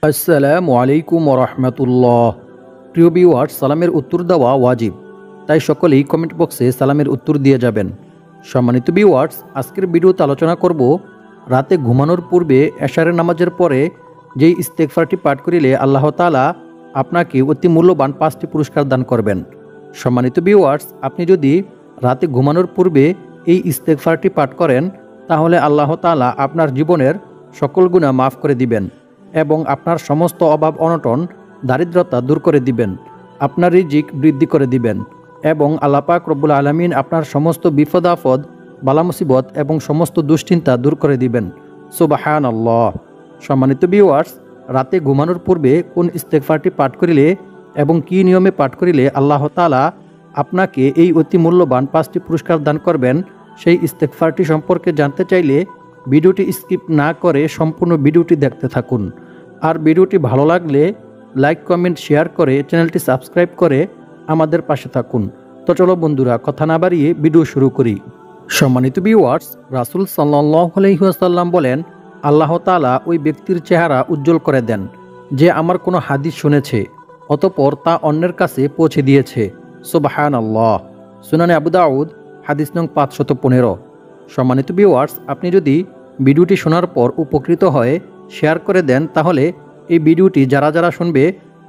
আসসালামু আলাইকুম রহমতুল্লাহ। প্রিয় ভিউয়ার্স, সালামের উত্তর দেওয়া ওয়াজিব, তাই সকলেই কমেন্ট বক্সে সালামের উত্তর দিয়ে যাবেন। সম্মানিত ভিউয়ার্স, আজকের ভিডিওতে আলোচনা করব রাতে ঘুমানোর পূর্বে এশারের নামাজের পরে যেই ইস্তেগফারটি পাঠ করিলে আল্লাহ তাআলা আপনাকে অতি মূল্যবান 5টি পুরস্কার দান করবেন। সম্মানিত ভিউয়ার্স, আপনি যদি রাতে ঘুমানোর পূর্বে এই ইস্তেগফারটি পাঠ করেন তাহলে আল্লাহ তাআলা আপনার জীবনের সকল গুনাহ মাফ করে দিবেন এবং আপনার সমস্ত অভাব অনটন দারিদ্রতা দূর করে দিবেন, আপনার রিজিক বৃদ্ধি করে দিবেন এবং আল্লাহ পাক রব্বুল আলামিন আপনার সমস্ত বিপদ আপদ বালা মুসিবত এবং সমস্ত দুশ্চিন্তা দূর করে দিবেন। সুবহানাল্লাহ। সম্মানিত ভিউয়ার্স, রাতে ঘুমানোর পূর্বে কোন ইস্তেগফারটি পাঠ করিলে এবং কী নিয়মে পাঠ করিলে আল্লাহ তাআলা আপনাকে এই অতি মূল্যবান 5টি পুরস্কার দান করবেন, সেই ইস্তেগফারটি সম্পর্কে জানতে চাইলে ভিডিওটি স্কিপ না করে সম্পূর্ণ ভিডিওটি দেখতে থাকুন। আর ভিডিওটি ভালো লাগলে লাইক কমেন্ট শেয়ার করে চ্যানেলটি সাবস্ক্রাইব করে আমাদের পাশে থাকুন। তো চলো বন্ধুরা, কথা না বাড়িয়ে ভিডিও শুরু করি। সম্মানিত ভিউয়ার্স, রাসূল সাল্লাল্লাহু আলাইহি ওয়াসাল্লাম বলেন, আল্লাহ তাআলা ওই ব্যক্তির চেহারা উজ্জ্বল করে দেন যে আমার কোনো হাদিস শুনেছে অতঃপর তা অন্যের কাছে পৌঁছে দিয়েছে। সুবহানাল্লাহ। সুনানে আবু দাউদ, হাদিস নং 515। সম্মানিত ভিউয়ার্স, আপনি যদি ভিডিওটি শোনার পর উপকৃত হয়ে শেয়ার করে দেন তাহলে এই ভিডিওটি যারা যারা শুনবে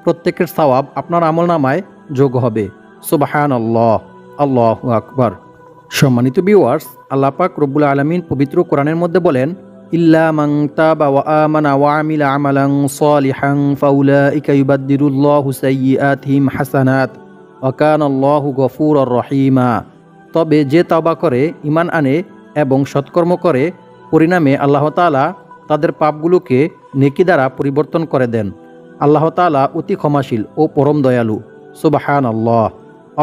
প্রত্যেকের সওয়াব আপনার আমলনামায় যোগ হবে। সুবহানাল্লাহ, আল্লাহু আকবার। সম্মানিত ভিউয়ার্স, আল্লাহ পাক রব্বুল আলামিন পবিত্র কোরআনের মধ্যে বলেন, ইল্লা মান তাবা ওয়া আমানা ওয়া আমিলা আমালান সালিহান ফাউলাইকা ইউবাদদিলুল্লাহু সাইয়্যাতিহিম হাসানাত ওয়া কানাল্লাহু গফুরুর রহিমা। তবে যে তওবা করে, ঈমান আনে এবং সৎকর্ম করে, পরিণামে আল্লাহ তাআলা তাদের পাপগুলোকে নেকি দ্বারা পরিবর্তন করে দেন। আল্লাহ তাআলা অতি ক্ষমাশীল ও পরম দয়ালু। সুবহানাল্লাহ।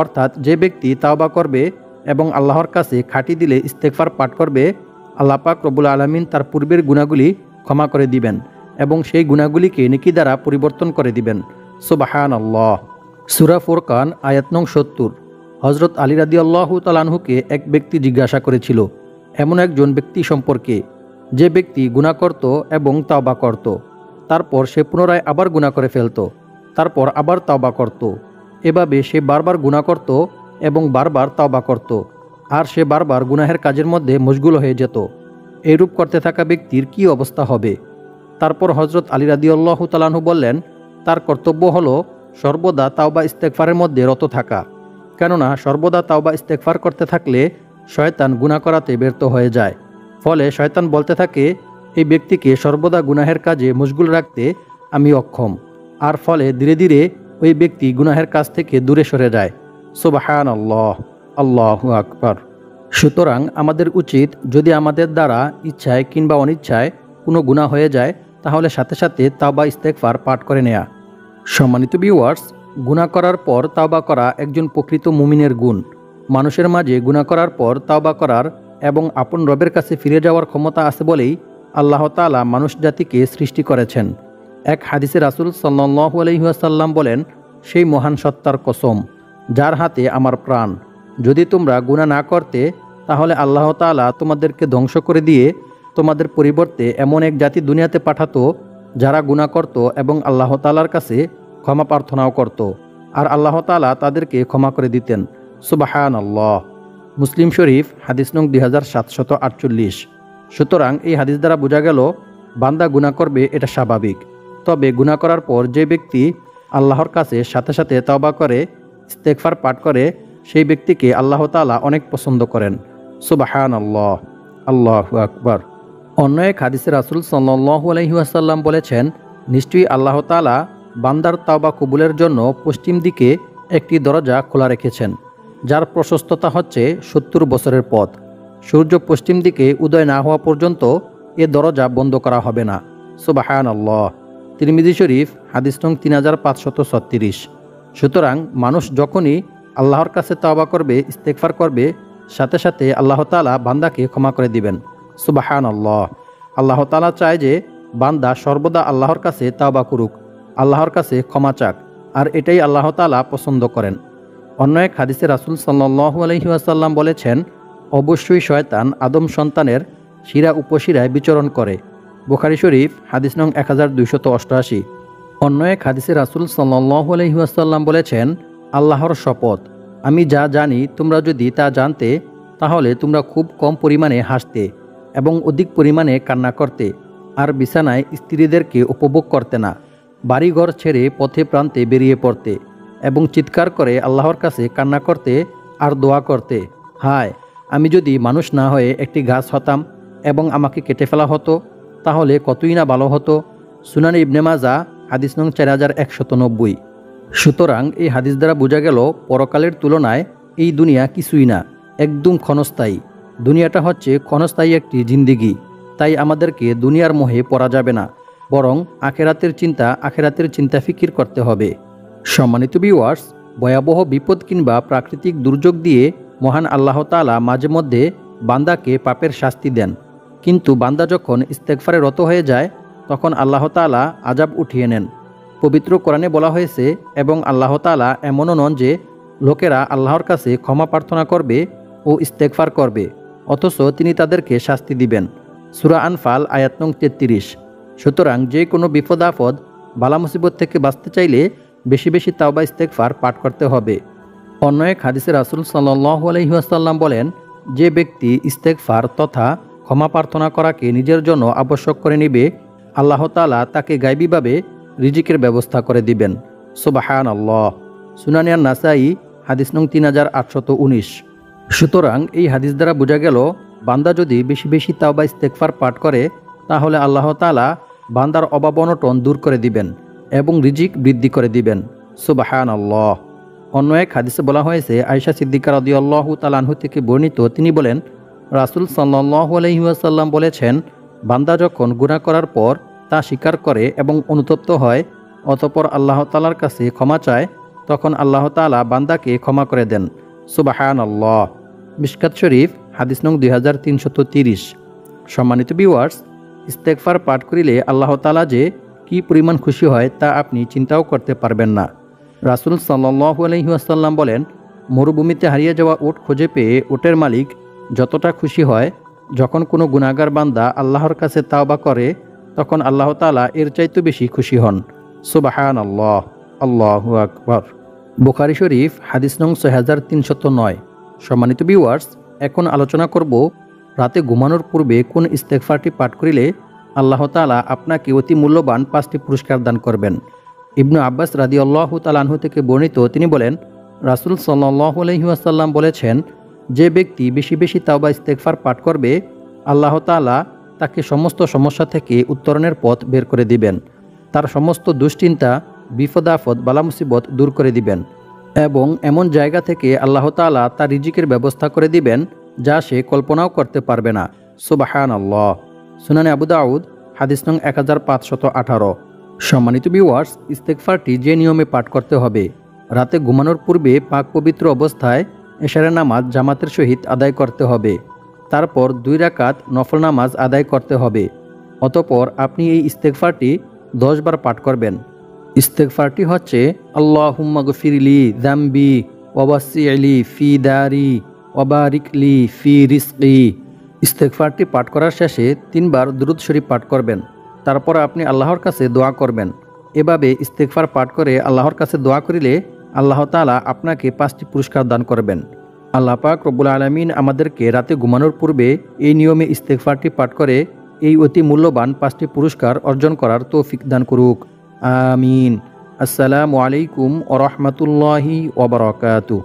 অর্থাৎ যে ব্যক্তি তাওবা করবে এবং আল্লাহর কাছে খাঁটি দিলে ইস্তেগফার পাঠ করবে, আল্লাহ পাক রব্বুল আলামিন তার পূর্বের গুনাহগুলি ক্ষমা করে দিবেন এবং সেই গুনাহগুলিকে নেকি দ্বারা পরিবর্তন করে দিবেন। সুবহানাল্লাহ। সূরা ফুরকান আয়াত নং 70। হযরত আলী রাদিয়াল্লাহু তাআলা আনহুকে এক ব্যক্তি জিজ্ঞাসা করেছিল এমন একজন ব্যক্তি সম্পর্কে যে ব্যক্তি গুনাহ করত এবং তাওবা করত, তারপর সে পুনরায় আবার গুনাহ করে ফেলত, তারপর আবার তাওবা করত, এভাবে সে বারবার গুনাহ করত এবং বারবার তাওবা করত, আর সে বারবার গুনাহের কাজের মধ্যে মশগুল হয়ে যেত। এইরূপ করতে থাকা ব্যক্তির কি অবস্থা হবে? তারপর হযরত আলী রাদিয়াল্লাহু তাআলা আনহু বললেন, তার কর্তব্য হলো সর্বদা তাওবা ইস্তেগফারের মধ্যে রত থাকা, কেননা সর্বদা তাওবা ইস্তেগফার করতে থাকলে শয়তান গুনাহ করাতে ব্যর্থ হয়ে যায়। ফলে শয়তান বলতে থাকে, এই ব্যক্তিকে সর্বদা গুনাহের কাজে মশগুল রাখতে আমি অক্ষম, আর ফলে ধীরে ধীরে ওই ব্যক্তি গুনাহের কাজ থেকে দূরে সরে যায়। সুবহানাল্লাহ, আল্লাহু আকবার। সুতরাং আমাদের উচিত, যদি আমাদের দ্বারা ইচ্ছায় কিংবা অনিচ্ছায় কোনো গুনাহ হয়ে যায় তাহলে সাথে সাথে তাওবা ইস্তেগফার পাঠ করে নেয়া। সম্মানিত ভিউয়ার্স, গুনাহ করার পর তাওবা করা একজন প্রকৃত মুমিনের গুণ। মানুষের মাঝে গুনাহ করার পর তাওবা করার এবং আপন রবের কাছে ফিরে যাওয়ার ক্ষমতা আছে বলেই আল্লাহ তাআলা মানুষ জাতিকে সৃষ্টি করেছেন। এক হাদিসে রাসূল সাল্লাল্লাহু আলাইহি ওয়াসাল্লাম বলেন, সেই মহান সত্তার কসম যার হাতে আমার প্রাণ, যদি তোমরা গুনাহ না করতে তাহলে আল্লাহ তাআলা তোমাদেরকে ধ্বংস করে দিয়ে তোমাদের পরিবর্তে এমন এক জাতি দুনিয়াতে পাঠাতো যারা গুনাহ করত এবং আল্লাহ তাআলার কাছে ক্ষমা প্রার্থনাও করত, আর আল্লাহ তাআলা তাদেরকে ক্ষমা করে দিতেন। সুবহানাল্লাহ। মুসলিম শরীফ, হাদিস নং 2748। সুতরাং এই হাদিস দ্বারা বোঝা গেল, বান্দা গুনাহ করবে এটা স্বাভাবিক, তবে গুনাহ করার পর যে ব্যক্তি আল্লাহর কাছে সাথে সাথে তাওবা করে, ইস্তেগফার পাঠ করে, সেই ব্যক্তিকে আল্লাহ তাআলা অনেক পছন্দ করেন। সুবহানাল্লাহ, আল্লাহু আকবার। অন্য এক হাদিসে রাসূল সাল্লাল্লাহু আলাইহি ওয়াসাল্লাম বলেছেন, নিশ্চয়ই আল্লাহ তাআলা বান্দার তাওবা কবুলের জন্য পশ্চিম দিকে একটি দরজা খোলা রেখেছেন, যার প্রশস্ততা হচ্ছে 70 বছরের পথ। সূর্য পশ্চিম দিকে উদয় না হওয়া পর্যন্ত এ দরজা বন্ধ করা হবে না। সুবহানাল্লাহ। তিরমিজি শরীফ, হাদিস নং 3536। সুতরাং মানুষ যখনই আল্লাহর কাছে তাওবা করবে, ইস্তেগফার করবে, সাথে সাথে আল্লাহ তাআলা বান্দাকে ক্ষমা করে দিবেন। সুবহানাল্লাহ। আল্লাহ তাআলা চায় যে বান্দা সর্বদা আল্লাহর কাছে তাওবা করুক, আল্লাহর কাছে ক্ষমা চাক, আর এটাই আল্লাহ তাআলা পছন্দ করেন। অন্য এক হাদিসে রাসূল সাল্লাল্লাহু আলাইহি ওয়াসাল্লাম বলেছেন, অবশ্যই শয়তান আদম সন্তানের শিরা উপশিরায় বিচরণ করে। বুখারী শরীফ, হাদিস নং 1288। অন্য এক হাদিসে রাসূল সাল্লাল্লাহু আলাইহি ওয়াসাল্লাম বলেছেন, আল্লাহর শপথ, আমি যা জানি তোমরা যদি তা জানতে তাহলে তোমরা খুব কম পরিমাণে হাসতে এবং অধিক পরিমাণে কান্না করতে, আর বিছানায় স্ত্রীদেরকে উপভোগ করতে না, বাড়িঘর ছেড়ে পথে প্রান্তে বেরিয়ে পড়তে এবং চিৎকার করে আল্লাহর কাছে কান্না করতে আর দোয়া করতে। হায়, আমি যদি মানুষ না হয়ে একটি গাছ হতাম এবং আমাকে কেটে ফেলা হতো তাহলে কতই না ভালো হতো। সুনানে ইবনে মাজাহ হাদিস নং 4190। সুতরাং এই হাদিস দ্বারা বোঝা গেল পরকালের তুলনায় এই দুনিয়া কিছুই না, একদম ক্ষণস্থায়ী। দুনিয়াটা হচ্ছে ক্ষণস্থায়ী একটি জিন্দিগি। তাই আমাদেরকে দুনিয়ার মোহে পড়া যাবে না, বরং আখেরাতের চিন্তা ফিকির করতে হবে। সম্মানিত ভিউয়ার্স, ভয়াবহ বিপদ কিংবা প্রাকৃতিক দুর্যোগ দিয়ে মহান আল্লাহ তাআলা মাঝে মধ্যে বান্দাকে পাপের শাস্তি দেন, কিন্তু বান্দা যখন ইস্তেগফারে রত হয়ে যায় তখন আল্লাহ তাআলা আযাব উঠিয়ে নেন। পবিত্র কোরআনে বলা হয়েছে, এবং আল্লাহ তাআলা এমনও নন যে লোকেরা আল্লাহর কাছে ক্ষমা প্রার্থনা করবে ও ইস্তেগফার করবে অথচ তিনি তাদেরকে শাস্তি দিবেন। সূরা আনফাল আয়াত নং 33। সুতরাং যে কোনো বিপদ আপদ বালা মুসিবত থেকে বাঁচতে চাইলে বেশি বেশি তাওবা ইস্তেগফার পাঠ করতে হবে। অন্য এক হাদিসে রাসূল সাল্লাল্লাহু আলাইহি ওয়াসাল্লাম বলেন, যে ব্যক্তি ইস্তেগফার তথা ক্ষমা প্রার্থনা করাকে নিজের জন্য আবশ্যক করে নেবে, আল্লাহ তাআলা তাকে গায়বীভাবে রিজিকের ব্যবস্থা করে দিবেন। সুবহানাল্লাহ। সুনানে আন-নাসাঈ হাদিস নং 3819। সুতরাং এই হাদিস দ্বারা বোঝা গেল বান্দা যদি বেশি বেশি তাওবা ইস্তেগফার পাঠ করে তাহলে আল্লাহ তাআলা বান্দার অভাব অনটন দূর করে দিবেন এবং রিজিক বৃদ্ধি করে দিবেন। সুবহানাল্লাহ। অন্য এক হাদিসে বলা হয়েছে, আয়েশা সিদ্দিকা রাদিয়াল্লাহু তাআলা আনহা থেকে বর্ণিত, তিনি বলেন, রাসূল সাল্লাল্লাহু আলাইহি ওয়াসাল্লাম বলেছেন, বান্দা যখন গুনাহ করার পর তা স্বীকার করে এবং অনুতপ্ত হয় অতঃপর আল্লাহ তাআলার কাছে ক্ষমা চায়, তখন আল্লাহ তাআলা বান্দাকে ক্ষমা করে দেন। সুবহানাল্লাহ। মিশকাত শরীফ হাদিস নং 2330। সম্মানিত ভিউয়ার্স, ইস্তেগফার পাঠ করিলে আল্লাহ তাআলা যে কি পরিমাণ খুশি হয় তা আপনি চিন্তাও করতে পারবেন না। রাসূল সাল্লাল্লাহু আলাইহি ওয়াসাল্লাম বলেন, মরুভূমিতে হারিয়ে যাওয়া উট খুঁজে পেয়ে উটের মালিক যতটা খুশি হয়, যখন কোনো গুনাহগার বান্দা আল্লাহর কাছে তাওবা করে তখন আল্লাহ তাআলা এর চাইতে বেশি খুশি হন। সুবহানাল্লাহ। আল্লাহু আকবার। বুখারী শরীফ হাদিস নং 6309। সম্মানিত ভিউয়ার্স, এখন আলোচনা করব রাতে ঘুমানোর পূর্বে কোন ইস্তেগফারটি পাঠ করিলে আল্লাহ তাআলা আপনাকে অতি মূল্যবান 5টি পুরস্কার দান করবেন। ইবনু আব্বাস রাদিয়াল্লাহু তাআলা আনহু থেকে বর্ণিত, তিনি বলেন, রাসূল সাল্লাল্লাহু আলাইহি ওয়াসাল্লাম বলেছেন, যে ব্যক্তি বেশি বেশি তাওবা ইস্তেগফার পাঠ করবে আল্লাহ তাআলা তাকে সমস্ত সমস্যা থেকে উত্তরণের পথ বের করে দিবেন, তার সমস্ত দুশ্চিন্তা, বিপদ আপদ, বালা মুসিবত দূর করে দিবেন এবং এমন জায়গা থেকে আল্লাহ তাআলা তার রিজিকের ব্যবস্থা করে দিবেন যা সে কল্পনাও করতে পারবে না। সুবহানাল্লাহ। সুনানে আবু দাউদ হাদিস নং 1518। সম্মানিত ভিউয়ার্স, ইস্তেগফারটি যে নিয়মে পাঠ করতে হবে, রাতে ঘুমানোর পূর্বে পাক পবিত্র অবস্থায় এশারের নামাজ জামাতের সহিত আদায় করতে হবে, তারপর 2 রাকাত নফল নামাজ আদায় করতে হবে। অতঃপর আপনি এই ইস্তেগফারটি 10 বার পাঠ করবেন। ইস্তেগফারটি হচ্ছে, আল্লাহুম্মা গফিরলি যামবি ওয়াবাসসি'লি ফি দারি ওয়াবারিকলি ফি রিজকি। ইস্তেগফারটি পাঠ করার শেষে 3 বার দুরূদ শরীফ পাঠ করবেন, তারপর আপনি আল্লাহর কাছে দোয়া করবেন। এভাবে ইস্তেগফার পাঠ করে আল্লাহর কাছে দোয়া করিলে আল্লাহ তাআলা আপনাকে 5টি পুরস্কার দান করবেন। আল্লাহ পাক রব্বুল আলামিন আমাদেরকে রাতে ঘুমানোর পূর্বে এই নিয়মে ইস্তেগফারটি পাঠ করে এই অতি মূল্যবান 5টি পুরস্কার অর্জন করার তৌফিক দান করুক। আমিন। আসসালামু আলাইকুম ওয়া রাহমাতুল্লাহি ওয়া বারাকাতুহু।